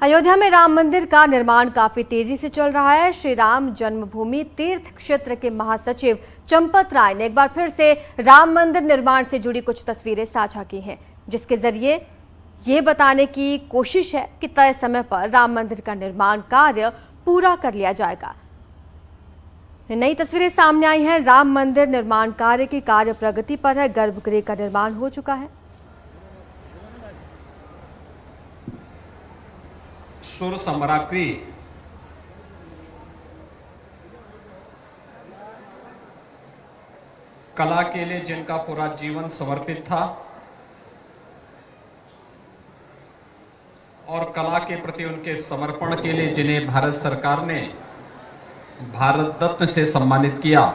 अयोध्या में राम मंदिर का निर्माण काफी तेजी से चल रहा है। श्री राम जन्मभूमि तीर्थ क्षेत्र के महासचिव चंपत राय ने एक बार फिर से राम मंदिर निर्माण से जुड़ी कुछ तस्वीरें साझा की हैं, जिसके जरिए ये बताने की कोशिश है कि तय समय पर राम मंदिर का निर्माण कार्य पूरा कर लिया जाएगा। नई तस्वीरें सामने आई हैं। राम मंदिर निर्माण कार्य की कार्य प्रगति पर है। गर्भगृह का निर्माण हो चुका है। सुर सम्राज्ञी कला के लिए जिनका पूरा जीवन समर्पित था और कला के प्रति उनके समर्पण के लिए जिन्हें भारत सरकार ने भारत रत्न से सम्मानित किया,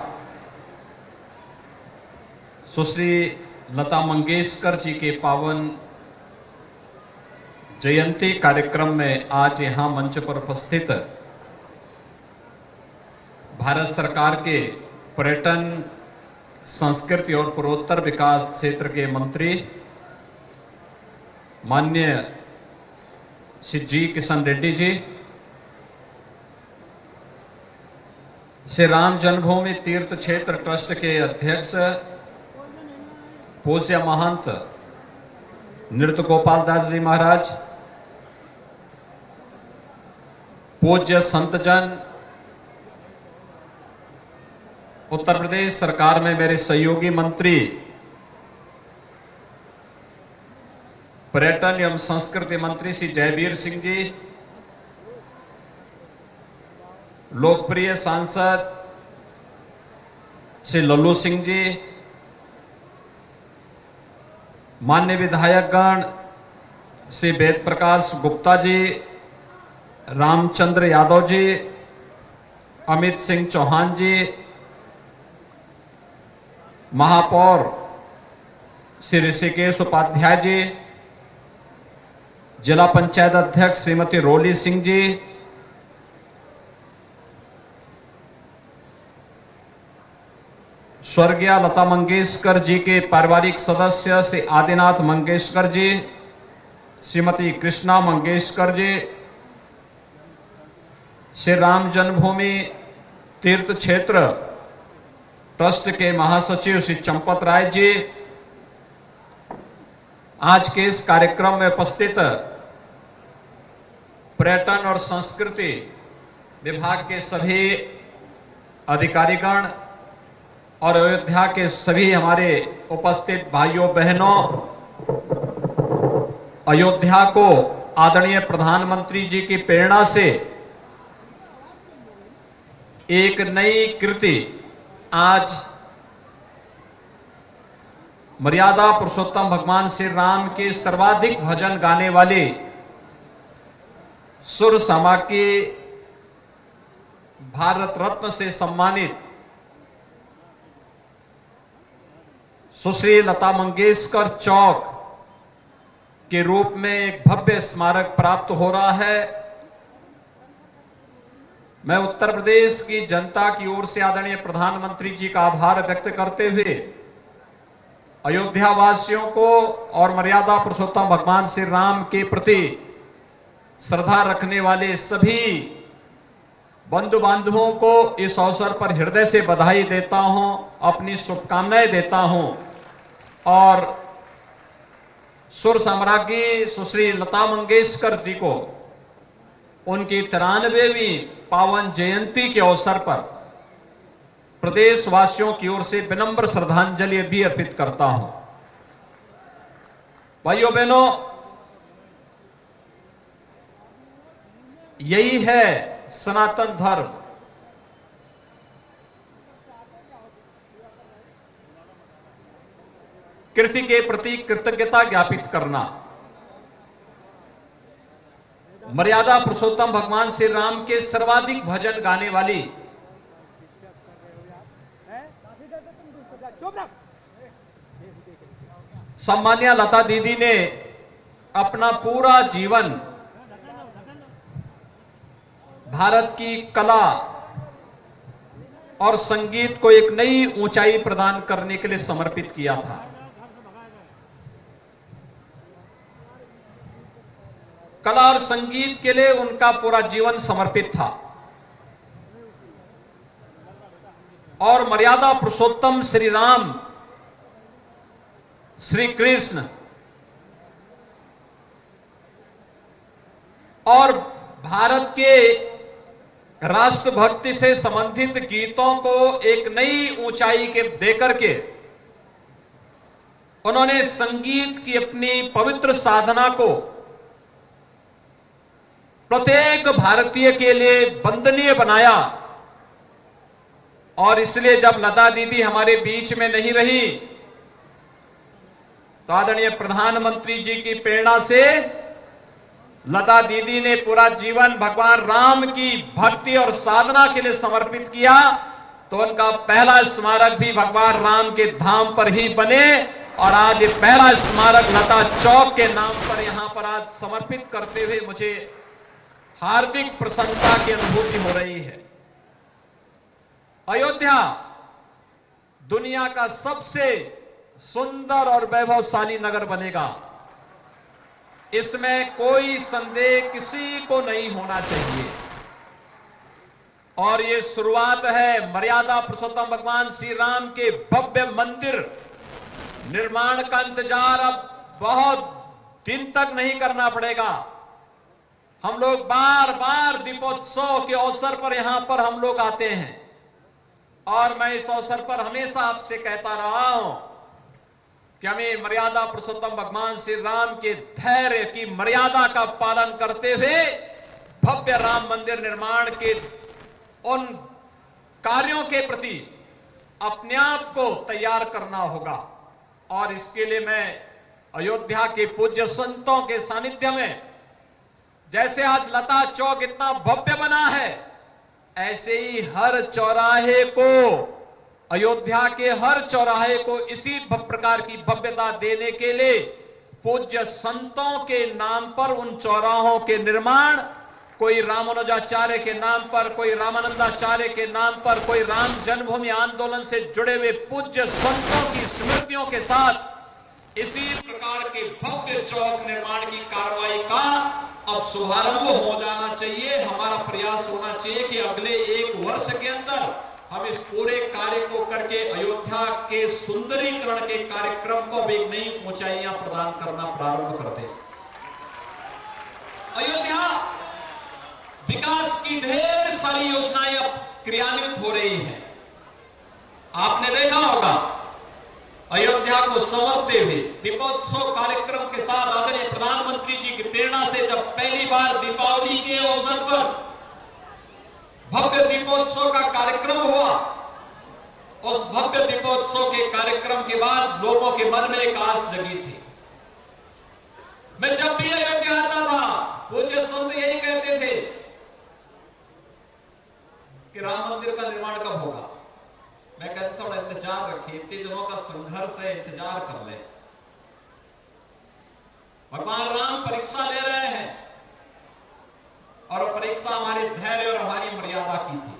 सुश्री लता मंगेशकर जी के पावन जयंती कार्यक्रम में आज यहां मंच पर उपस्थित भारत सरकार के पर्यटन, संस्कृति और पूर्वोत्तर विकास क्षेत्र के मंत्री माननीय श्री जी किशन रेड्डी जी, श्री राम जन्मभूमि तीर्थ क्षेत्र ट्रस्ट के अध्यक्ष पूज्य महंत नृत्य गोपाल दास जी महाराज, पूज्य संतजन, उत्तर प्रदेश सरकार में मेरे सहयोगी मंत्री पर्यटन एवं संस्कृति मंत्री श्री जयवीर सिंह जी, लोकप्रिय सांसद श्री लल्लू सिंह जी, मान्य विधायकगण श्री वेद प्रकाश गुप्ता जी, रामचंद्र यादव जी, अमित सिंह चौहान जी, महापौर श्री ऋषिकेश उपाध्याय जी, जिला पंचायत अध्यक्ष श्रीमती रोली सिंह जी, स्वर्गीय लता मंगेशकर जी के पारिवारिक सदस्य श्री आदिनाथ मंगेशकर जी, श्रीमती कृष्णा मंगेशकर जी, श्री राम जन्मभूमि तीर्थ क्षेत्र ट्रस्ट के महासचिव श्री चंपत राय जी, आज के इस कार्यक्रम में उपस्थित पर्यटन और संस्कृति विभाग के सभी अधिकारीगण और अयोध्या के सभी हमारे उपस्थित भाइयों बहनों, अयोध्या को आदरणीय प्रधानमंत्री जी की प्रेरणा से एक नई कृति आज मर्यादा पुरुषोत्तम भगवान श्री राम के सर्वाधिक भजन गाने वाले सुर सम्राज्ञी भारत रत्न से सम्मानित सुश्री लता मंगेशकर चौक के रूप में एक भव्य स्मारक प्राप्त हो रहा है। मैं उत्तर प्रदेश की जनता की ओर से आदरणीय प्रधानमंत्री जी का आभार व्यक्त करते हुए अयोध्या वासियों को और मर्यादा पुरुषोत्तम भगवान श्री राम के प्रति श्रद्धा रखने वाले सभी बंधु बांधवों को इस अवसर पर हृदय से बधाई देता हूं, अपनी शुभकामनाएं देता हूं और सुर सम्राज्ञी सुश्री लता मंगेशकर जी को उनकी 93वीं पावन जयंती के अवसर पर प्रदेशवासियों की ओर से विनम्र श्रद्धांजलि भी अर्पित करता हूं। भाइयों बहनों, यही है सनातन धर्म। कृति के प्रति कृतज्ञता ज्ञापित करना। मर्यादा पुरुषोत्तम भगवान श्री राम के सर्वाधिक भजन गाने वाली सम्मान्य लता दीदी ने अपना पूरा जीवन भारत की कला और संगीत को एक नई ऊंचाई प्रदान करने के लिए समर्पित किया था। कला और संगीत के लिए उनका पूरा जीवन समर्पित था। और मर्यादा पुरुषोत्तम श्री राम, श्री कृष्ण और भारत के राष्ट्रभक्ति से संबंधित गीतों को एक नई ऊंचाई के देकर के उन्होंने संगीत की अपनी पवित्र साधना को प्रत्येक भारतीय के लिए वंदनीय बनाया। और इसलिए जब लता दीदी हमारे बीच में नहीं रही तो आदरणीय प्रधानमंत्री जी की प्रेरणा से लता दीदी ने पूरा जीवन भगवान राम की भक्ति और साधना के लिए समर्पित किया। तो उनका पहला स्मारक भी भगवान राम के धाम पर ही बने और आज ये पहला स्मारक लता चौक के नाम पर यहां पर आज समर्पित करते हुए मुझे हार्दिक प्रसन्नता की अनुभूति हो रही है। अयोध्या दुनिया का सबसे सुंदर और वैभवशाली नगर बनेगा, इसमें कोई संदेह किसी को नहीं होना चाहिए। और ये शुरुआत है मर्यादा पुरुषोत्तम भगवान श्री राम के भव्य मंदिर निर्माण का इंतजार अब बहुत दिन तक नहीं करना पड़ेगा। हम लोग बार बार दीपोत्सव के अवसर पर यहां पर हम लोग आते हैं और मैं इस अवसर पर हमेशा आपसे कहता रहा हूं कि हमें मर्यादा पुरुषोत्तम भगवान श्री राम के धैर्य की मर्यादा का पालन करते हुए भव्य राम मंदिर निर्माण के उन कार्यों के प्रति अपने आप को तैयार करना होगा। और इसके लिए मैं अयोध्या के पूज्य संतों के सानिध्य में, जैसे आज लता चौक इतना भव्य बना है, ऐसे ही हर चौराहे को, अयोध्या के हर चौराहे को इसी प्रकार की भव्यता देने के लिए पूज्य संतों के नाम पर उन चौराहों के निर्माण, कोई रामानुजाचार्य के नाम पर, कोई रामानंदाचार्य के नाम पर, कोई राम जन्मभूमि आंदोलन से जुड़े हुए पूज्य संतों की स्मृतियों के साथ इसी प्रकार के भव्य चौक निर्माण की कार्रवाई का अब शुभारंभ हो जाना चाहिए। हमारा प्रयास होना चाहिए कि अगले 1 वर्ष के अंदर हम इस पूरे कार्य को करके अयोध्या के सुंदरीकरण के कार्यक्रम को भी नई ऊंचाइयां प्रदान करना प्रारंभ करते हैं। अयोध्या विकास की ढेर सारी योजनाएं अब क्रियान्वित हो रही हैं। आपने देखा होगा अयोध्या को संवरते हुए दीपोत्सव कार्यक्रम के साथ आदरणीय प्रधानमंत्री जी की प्रेरणा से जब पहली बार दीपावली के अवसर पर भव्य दीपोत्सव का कार्यक्रम हुआ, उस भव्य दीपोत्सव के कार्यक्रम के बाद लोगों के मन में एक आस जगी थी। मैं जब भी अयोध्या आता था, पूज्य संत यही कहते थे कि राम मंदिर का निर्माण कब होगा। मैं कहता थोड़ा इंतजार रखिए, इतने दिनों का संघर्ष है, इंतजार कर ले। भगवान राम परीक्षा ले रहे हैं और परीक्षा हमारे धैर्य और हमारी मर्यादा की थी।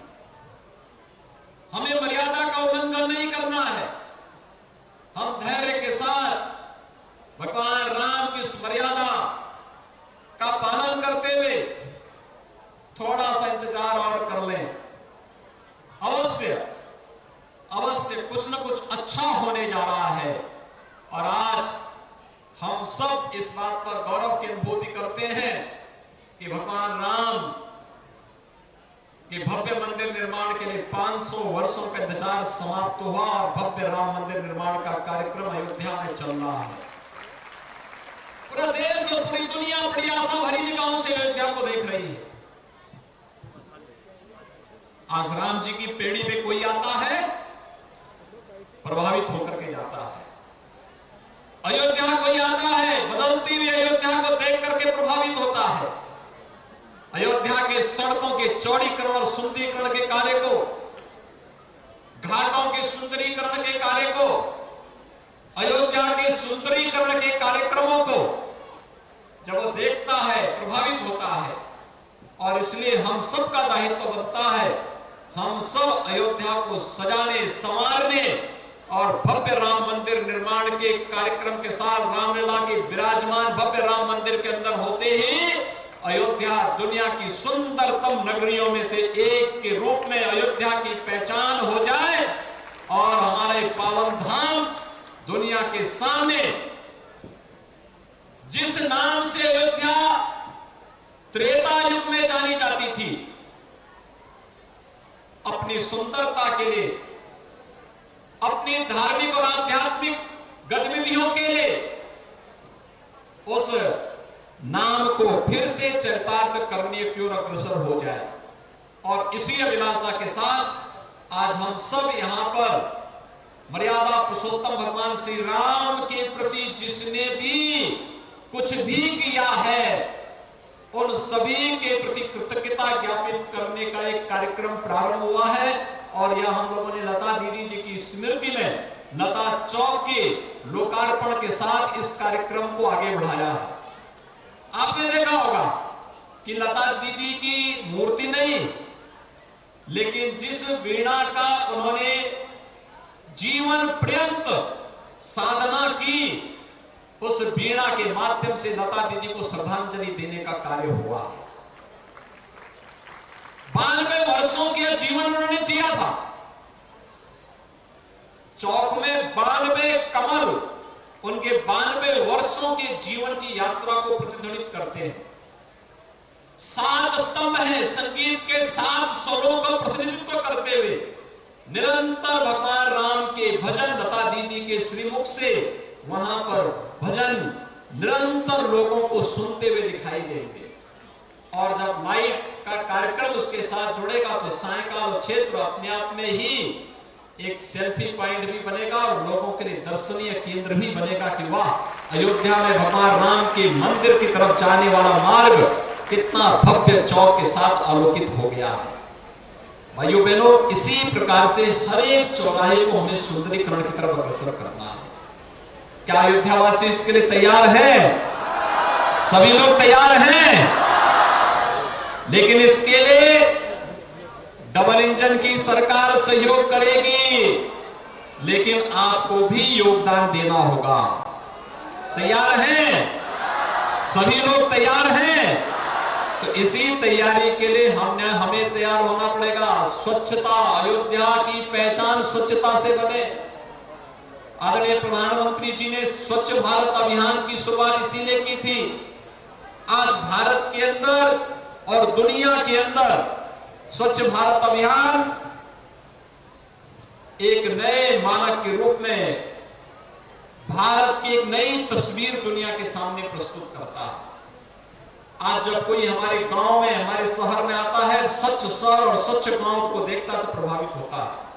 हमें मर्यादा का उल्लंघन नहीं करना है। हम धैर्य के साथ भगवान राम की इस मर्यादा का पालन करते हुए थोड़ा सा इंतजार और कर लें। अवश्य कुछ न कुछ अच्छा होने जा रहा है। और आज हम सब इस बात पर गौरव की अनुभूति करते हैं कि भगवान राम के भव्य मंदिर निर्माण के लिए 500 वर्षों का इंतजार समाप्त हुआ और भव्य राम मंदिर निर्माण का कार्यक्रम अयोध्या में चल रहा है। पूरा देश और पूरी दुनिया बड़ी आशा भरी निगाहों से अयोध्या को देख रही है। आज राम जी की पेड़ी पे कोई आता है, प्रभावित होकर के जाता है। अयोध्या कोई आता है, बदलती हुई अयोध्या को देख करके प्रभावित होता है। अयोध्या के सड़कों के चौड़ीकरण और सुंदरीकरण के कार्य को, घाटों के सुंदरीकरण के कार्य को, अयोध्या के सुंदरीकरण के कार्यक्रमों को जब वो देखता है, प्रभावित होता है। और इसलिए हम सबका दायित्व बनता है, हम सब अयोध्या को सजाने, संवारने और भव्य राम मंदिर निर्माण के कार्यक्रम के साथ रामलला के विराजमान भव्य राम मंदिर के अंदर होते ही अयोध्या दुनिया की सुंदरतम नगरियों में से एक के रूप में अयोध्या की पहचान हो जाए और हमारे पावन धाम दुनिया के सामने जिस नाम से अयोध्या त्रेता युग में जानी जाती थी, अपनी सुंदरता के लिए, अपनी धार्मिक और आध्यात्मिक गतिविधियों के लिए उस नाम को फिर से चरितार्थ करने की ओर अग्रसर हो जाए। और इसी अभिलाषा के साथ आज हम सब यहां पर मर्यादा पुरुषोत्तम भगवान श्री राम के प्रति जिसने भी कुछ भी किया है, उन सभी के प्रति कृतज्ञता ज्ञापित करने का एक कार्यक्रम प्रारंभ हुआ है। और यह हम लोगों ने लता दीदी जी की स्मृति में लता चौक के लोकार्पण के साथ इस कार्यक्रम को आगे बढ़ाया है। आपने देखा होगा कि लता दीदी की मूर्ति नहीं, लेकिन जिस वीणा का उन्होंने जीवन पर्यंत साधना की, उस वीणा के माध्यम से लता दीदी को श्रद्धांजलि देने का कार्य हुआ। 92 वर्षों के जीवन उन्होंने जिया था। चौक में 92 कमल उनके 92 वर्षों के जीवन की यात्रा को प्रतिध्वनित करते हैं। 7 स्तंभ है संगीत के 7 स्वरों का प्रतिनिधित्व करते हुए निरंतर भगवान राम के भजन लता दीदी के श्रीमुख से वहां पर भजन निरंतर लोगों को सुनते हुए दिखाई देंगे। और जब नाइट का कार्यक्रम उसके साथ जुड़ेगा तो सायकाल क्षेत्र अपने आप में ही एक सेल्फी पॉइंट भी बनेगा और लोगों के लिए दर्शनीय केंद्र भी बनेगा कि वाह, अयोध्या में भगवान राम के मंदिर की तरफ जाने वाला मार्ग कितना भव्य चौक के साथ आलोकित हो गया है। भाइयों बहनों, इसी प्रकार से हर एक चौराहे को हमें सुंदरीकरण की तरफ अग्रसर करना है। क्या अयोध्यावासी इसके लिए तैयार है? सभी लोग तैयार हैं? लेकिन इसके लिए डबल इंजन की सरकार सहयोग करेगी, लेकिन आपको भी योगदान देना होगा। तैयार हैं? सभी लोग तैयार हैं? तो इसी तैयारी के लिए हमें तैयार होना पड़ेगा। स्वच्छता, अयोध्या की पहचान स्वच्छता से बने। आदरणीय प्रधानमंत्री जी ने स्वच्छ भारत अभियान की शुरुआत इसीलिए की थी। आज भारत के अंदर और दुनिया के अंदर स्वच्छ भारत अभियान एक नए मानक के रूप में भारत की एक नई तस्वीर दुनिया के सामने प्रस्तुत करता है। आज जब कोई हमारे गांव में, हमारे शहर में आता है, स्वच्छ शहर और स्वच्छ गांव को देखता है तो प्रभावित होता है।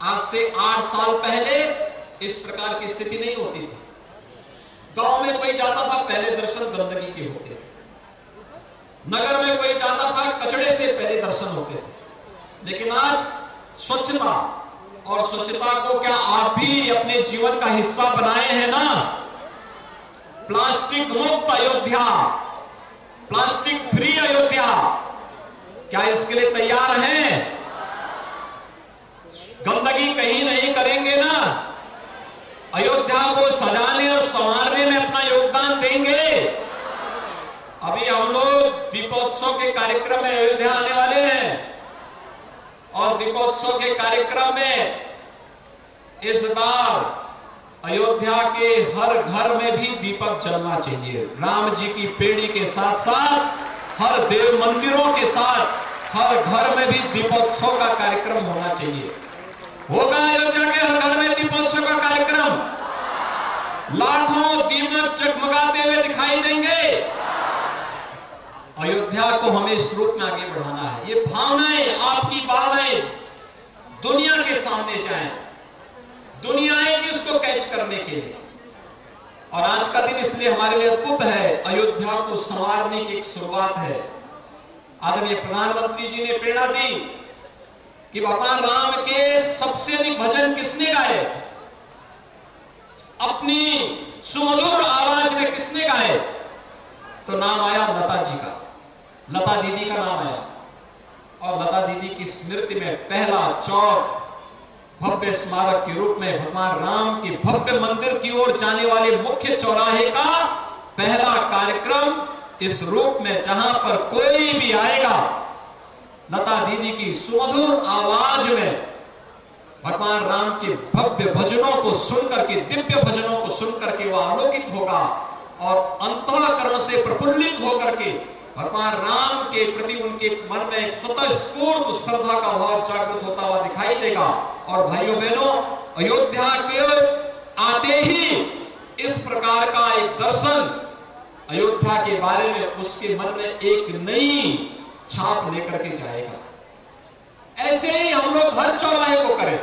आज से 8 साल पहले इस प्रकार की स्थिति नहीं होती थी। गांव में कोई जाता था, पहले दर्शन गंदगी के होते थे। नगर में कोई जाता था, कचड़े से पहले दर्शन होते थे। लेकिन आज स्वच्छता, और स्वच्छता को क्या आप भी अपने जीवन का हिस्सा बनाए हैं ना? प्लास्टिक मुक्त अयोध्या, प्लास्टिक फ्री अयोध्या, क्या इसके लिए तैयार हैं? गंदगी कहीं नहीं करेंगे ना? अयोध्या को सजाने और संवारने में अपना योगदान देंगे। अभी हम लोग दीपोत्सव के कार्यक्रम में अयोध्या आने वाले हैं और दीपोत्सव के कार्यक्रम में इस बार अयोध्या के हर घर में भी दीपक जलना चाहिए। राम जी की पेड़ी के साथ साथ हर देव मंदिरों के साथ हर घर में भी दीपोत्सव का कार्यक्रम होना चाहिए। होगा अयोध्या के हर घर में दीपोत्सव का कार्यक्रम। लाखों दीपक चकमगाते हुए दिखाई देंगे। अयोध्या को हमें इस रूप में आगे बढ़ाना है। ये भावनाएं, आपकी भावनाएं दुनिया के सामने जाएं, दुनिया आएगी उसको कैच करने के लिए। और आज का दिन इसलिए हमारे लिए अद्भुत है। अयोध्या को संवारने की एक शुरुआत है। आदरणीय प्रधानमंत्री जी ने प्रेरणा दी कि भगवान राम के सबसे अधिक भजन किसने गाए, अपनी सुमधुर आवाज में किसने गाए? तो नाम आया लता जी का, लता दीदी का नाम आया। और लता दीदी की स्मृति में पहला चौक भव्य स्मारक के रूप में भगवान राम के भव्य मंदिर की ओर जाने वाले मुख्य चौराहे का पहला कार्यक्रम इस रूप में जहां पर कोई भी आएगा, लता दीदी की सुमधुर आवाज में भगवान राम के भव्य भजनों को सुनकर के, दिव्य भजनों को सुनकर के वह आलोकित होगा और अंतःकरण से प्रफुल्लित होकर के भगवान राम के प्रति उनके मन में एक स्वतः स्फूर्त श्रद्धा का भाव जागृत होता हुआ दिखाई देगा। और भाइयों बहनों, अयोध्या के आते ही इस प्रकार का एक दर्शन अयोध्या के बारे में उसके मन में एक नई छाप लेकर के जाएगा। ऐसे ही हम लोग हर चौराहे को करें,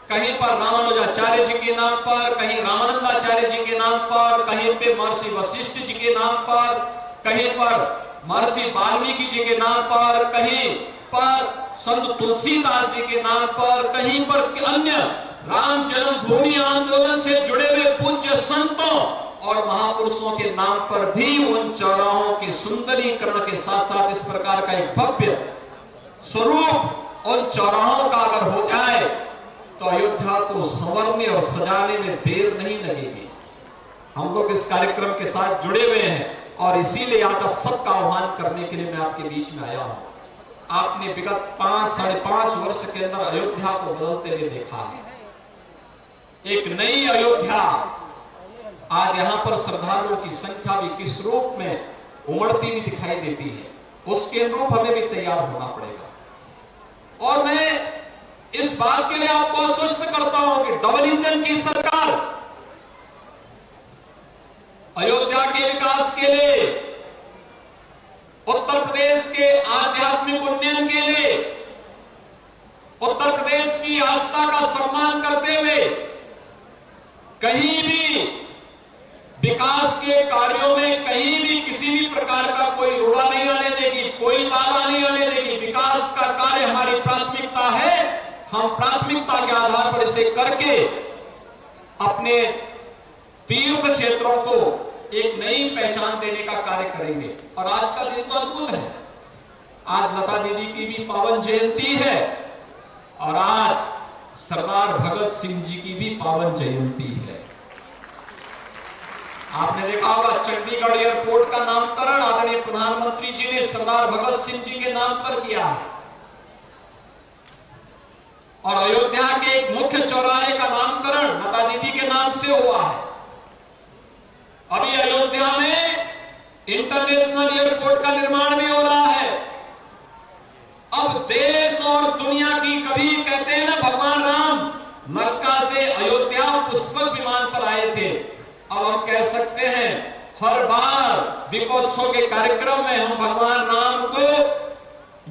कहीं पर रामानुजाचार्य जी के नाम पर, कहीं रामानंदाचार्य जी के नाम पर, कहीं पे महर्षि वशिष्ठ जी के नाम पर, कहीं पर महर्षि वाल्मीकि जी के नाम पर, कहीं पर संत तुलसीदास जी के नाम पर, कहीं पर अन्य राम जन्मभूमि आंदोलन से जुड़े हुए पूज्य संतों और महापुरुषों के नाम पर भी उन चौराहों के सुंदरीकरण के साथ साथ इस प्रकार का एक भव्य स्वरूप उन चौराहों का अगर हो जाए तो अयोध्या को संवरने और सजाने में देर नहीं लगेगी। हम लोग इस कार्यक्रम के साथ जुड़े हुए हैं और इसीलिए आज आप सबका आह्वान करने के लिए मैं आपके बीच में आया हूं। आपने विगत 5-5.5 वर्ष के अंदर अयोध्या को बदलते हुए देखा है। एक नई अयोध्या आज यहां पर श्रद्धालुओं की संख्या भी किस रूप में उमड़ती हुई दिखाई देती है, उसके अनुरूप हमें भी तैयार होना पड़ेगा। और मैं इस बात के लिए आपको आश्वस्त करता हूं कि डबल इंजन की सरकार अयोध्या के विकास के लिए, उत्तर प्रदेश के आध्यात्मिक उन्नयन के लिए, उत्तर प्रदेश की आस्था का सम्मान करते हुए कहीं भी विकास के कार्यों में कहीं भी किसी भी प्रकार का कोई रोड़ा नहीं आने देगी, कोई बाधा नहीं आने देगी। विकास का कार्य हमारी प्राथमिकता है। हम प्राथमिकता के आधार पर इसे करके अपने तीर्थ क्षेत्रों को एक नई पहचान देने का कार्य करेंगे। और आज का दिन तो अद्भुत है। आज लता दीदी की भी पावन जयंती है और आज सरदार भगत सिंह जी की भी पावन जयंती है। आपने देखा होगा चंडीगढ़ एयरपोर्ट का नामकरण आदरणीय प्रधानमंत्री जी ने सरदार भगत सिंह जी के नाम पर किया है और अयोध्या के एक मुख्य चौराहे का नामकरण लता दीदी के नाम से हुआ है। अभी अयोध्या में इंटरनेशनल एयरपोर्ट का निर्माण भी हो रहा है। अब देश और दुनिया की, कभी कहते हैं ना भगवान राम मक्का से अयोध्या पुष्पक विमान पर आए थे, अब हम कह सकते हैं हर बार दीपोत्सव के कार्यक्रम में हम भगवान राम को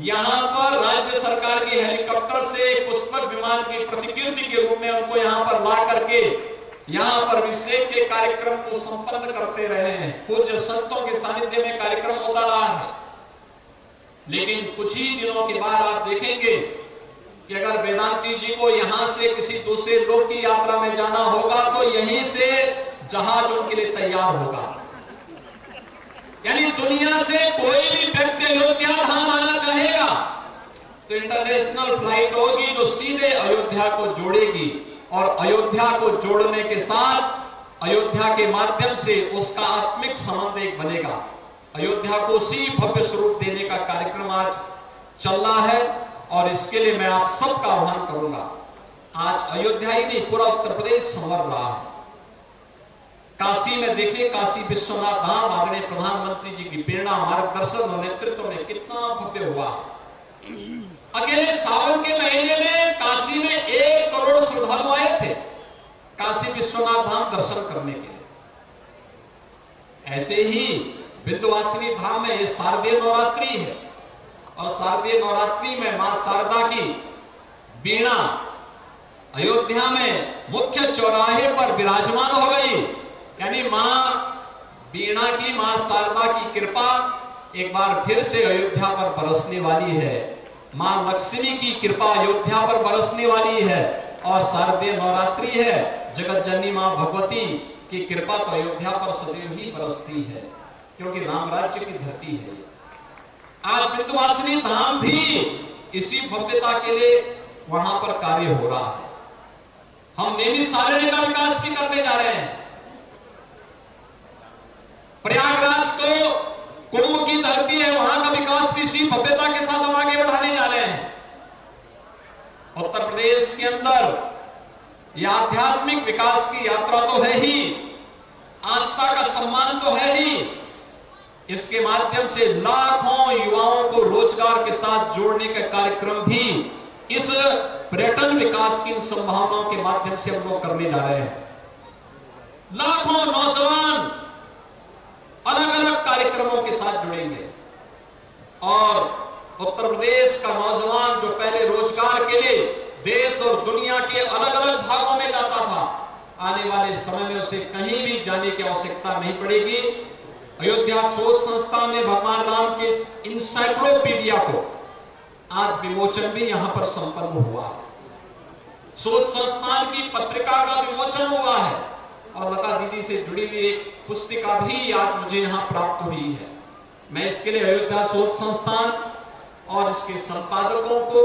यहां पर राज्य सरकार की हेलीकॉप्टर से पुष्पक विमान की प्रतिकृति के रूप में उनको यहां पर ला करके यहां पर अभिषेक के कार्यक्रम को संपन्न करते रहे हैं। पूज्य संतों के सानिध्य में कार्यक्रम होता रहा है। लेकिन कुछ ही दिनों के बाद आप देखेंगे कि अगर वेदांती जी को यहां से किसी दूसरे लोक की यात्रा में जाना होगा तो यहीं से जहाज उनके लिए तैयार होगा। यानी दुनिया से कोई भी व्यक्ति अयोध्या धाम आना चाहेगा तो इंटरनेशनल फ्लाइट होगी जो सीधे अयोध्या को जोड़ेगी और अयोध्या को जोड़ने के साथ अयोध्या के माध्यम से उसका आत्मिक संबंध एक बनेगा। अयोध्या को उसी भव्य स्वरूप देने का कार्यक्रम आज चल रहा है और इसके लिए मैं आप सबका आह्वान करूंगा। आज अयोध्या ही नहीं, पूरा उत्तर प्रदेश संवर रहा है। काशी में देखिए, काशी विश्वनाथ धाम आदरणीय प्रधानमंत्री जी की प्रेरणा, मार्गदर्शन और नेतृत्व में कितना भव्य हुआ। अकेले सावन के महीने में काशी में 1 करोड़ श्रद्धालु आए थे काशी विश्वनाथ धाम दर्शन करने के लिए। ऐसे ही विंध्यवासिनी धाम में ये शारदीय नवरात्रि है और शारदीय नवरात्रि में मां शारदा की वीणा अयोध्या में मुख्य चौराहे पर विराजमान हो गई। यानी मां वीणा की, मां शारदा की कृपा एक बार फिर से अयोध्या पर बरसने वाली है। मां लक्ष्मी की कृपा अयोध्या पर बरसने वाली है और शारदीय नवरात्रि है। जगत जननी मां भगवती की कृपा तो अयोध्या पर सदैव ही बरसती है क्योंकि राम राज्य की धरती है। आज विंध्यवासिनी धाम भी इसी भव्यता के लिए वहां पर कार्य हो रहा है। हम नैमिषारण्य का विकास भी करने जा रहे हैं। प्रयागराज को ये आध्यात्मिक विकास की यात्रा तो है ही, आस्था का सम्मान तो है ही, इसके माध्यम से लाखों युवाओं को रोजगार के साथ जोड़ने का कार्यक्रम भी इस पर्यटन विकास की संभावनाओं के माध्यम से हम लोग करने जा रहे हैं। लाखों नौजवान अलग अलग कार्यक्रमों के साथ जुड़ेंगे और उत्तर प्रदेश का नौजवान जो पहले रोजगार के लिए देश और दुनिया के अलग अलग भागों में जाता था, आने वाले समय में उसे कहीं भी जाने की आवश्यकता नहीं पड़ेगी। अयोध्या शोध संस्थान ने भगवान राम के इंसाइक्लोपीडिया को आज विमोचन भी यहां पर संपन्न हुआ। शोध संस्थान की पत्रिका का विमोचन हुआ है और लता दीदी से जुड़ी हुई एक पुस्तिका भी आज मुझे यहां प्राप्त हुई है। मैं इसके लिए अयोध्या शोध संस्थान और इसके संपादकों को,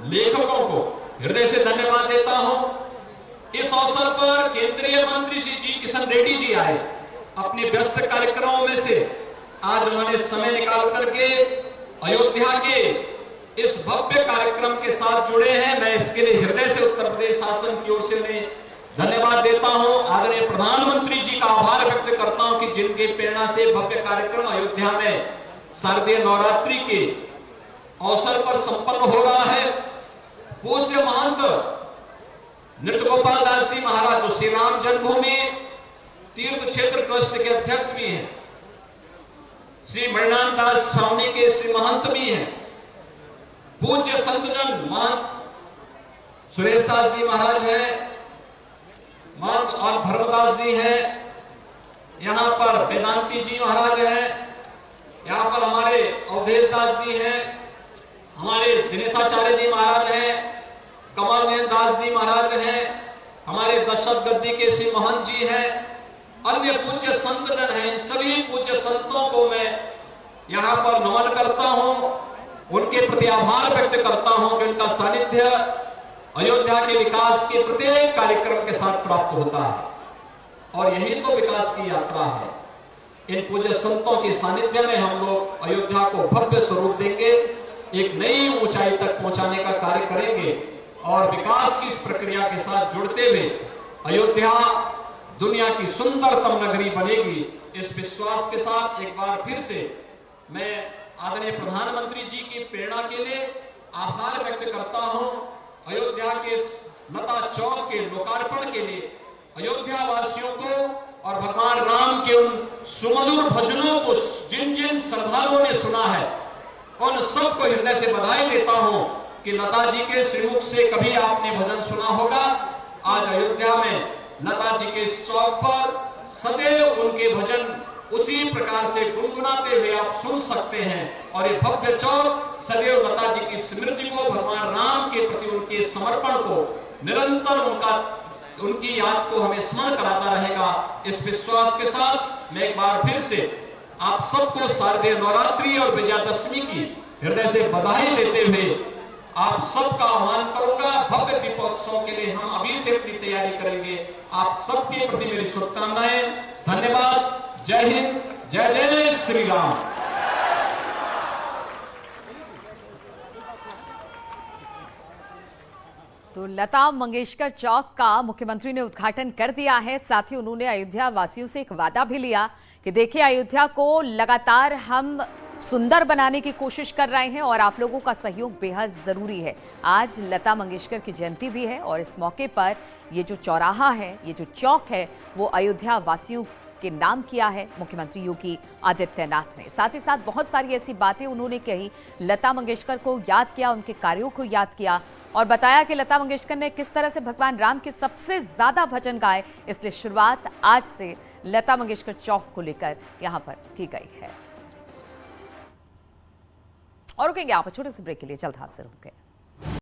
लेखकों को हृदय से धन्यवाद देता हूं। इस अवसर पर केंद्रीय मंत्री श्री जी किशन रेड्डी जी आए, अपने व्यस्त कार्यक्रमों में से आज उन्होंने समय निकाल करके अयोध्या के इस भव्य कार्यक्रम के साथ जुड़े हैं। मैं इसके लिए हृदय से उत्तर प्रदेश शासन की ओर से मैं धन्यवाद देता हूं। आदरणीय प्रधानमंत्री जी का आभार व्यक्त करता हूं कि जिनकी प्रेरणा से भव्य कार्यक्रम अयोध्या में शारदीय नवरात्रि के अवसर पर संपन्न हो रहा है। पूज्य महंत नृत्य गोपाल दास जी महाराज जो श्री राम जन्मभूमि तीर्थ क्षेत्र ट्रस्ट के अध्यक्ष भी हैं, श्री मणिनाथ दास स्वामी के श्री महंत भी हैं, पूज्य संतजन महंत सुरेश दास जी महाराज हैं, महंत और धर्मदास जी हैं, यहां पर वेदांती जी महाराज हैं, यहां पर हमारे अवधेश दास जी हैं, हमारे दिनेशाचार्य जी महाराज हैं, कमल नयन दास जी महाराज हैं, हमारे दशरथ गद्दी के श्री महंत जी हैं, अन्य पूज्य संतजन हैं। सभी पूज्य संतों को मैं यहां पर नमन करता हूं, उनके प्रति आभार व्यक्त करता हूं कि उनका सानिध्य अयोध्या के विकास के प्रत्येक कार्यक्रम के साथ प्राप्त होता है और यही तो विकास की यात्रा है। इन पूज्य संतों के सानिध्य में हम लोग अयोध्या को भव्य स्वरूप देंगे, एक नई ऊंचाई तक पहुंचाने का कार्य करेंगे और विकास की इस प्रक्रिया के साथ जुड़ते हुए अयोध्या दुनिया की सुंदरतम नगरी बनेगी। इस विश्वास के साथ एक बार फिर से मैं आदरणीय प्रधानमंत्री जी की प्रेरणा के लिए आभार व्यक्त करता हूं। अयोध्या के लता चौक के लोकार्पण के लिए अयोध्या वासियों को और भगवान राम के उन सुमधुर भजनों को जिन जिन श्रद्धालुओं ने सुना है उन सबको हृदय से बधाई देता हूं कि लता जी के श्रीमुख से कभी आपने भजन सुना होगा। आज अयोध्या में लता जी के चौक पर सदैव उनके भजन उसी प्रकार से गुनगुनाते हुए आप सुन सकते हैं और ये भव्य चौक सदैव लता जी की स्मृति को, भगवान राम के प्रति उनके समर्पण को, निरंतर उनकी याद को हमें स्मरण कराता रहेगा। इस विश्वास के साथ मैं एक बार फिर से आप सबको शारदीय नवरात्रि और विजयादशमी की हृदय से बधाई देते हुए आप सबका आह्वान करूंगा। भव्य दीपोत्सव के लिए हम अभी से अपनी तैयारी करेंगे। आप सबके प्रति मेरी शुभकामनाएं। धन्यवाद। जय हिंद, जय जय श्री राम। तो लता मंगेशकर चौक का मुख्यमंत्री ने उद्घाटन कर दिया है। साथ ही उन्होंने अयोध्या वासियों से एक वादा भी लिया कि देखिए अयोध्या को लगातार हम सुंदर बनाने की कोशिश कर रहे हैं और आप लोगों का सहयोग बेहद जरूरी है। आज लता मंगेशकर की जयंती भी है और इस मौके पर ये जो चौराहा है, ये जो चौक है, वो अयोध्या वासियों के नाम किया है मुख्यमंत्री योगी आदित्यनाथ ने। साथ ही साथ बहुत सारी ऐसी बातें उन्होंने कही, लता मंगेशकर को याद किया, उनके कार्यों को याद किया और बताया कि लता मंगेशकर ने किस तरह से भगवान राम के सबसे ज्यादा भजन गाए। इसलिए शुरुआत आज से लता मंगेशकर चौक को लेकर यहां पर की गई है। और रुकेंगे आप छोटे से ब्रेक के लिए, जल्द हाजिर होंगे।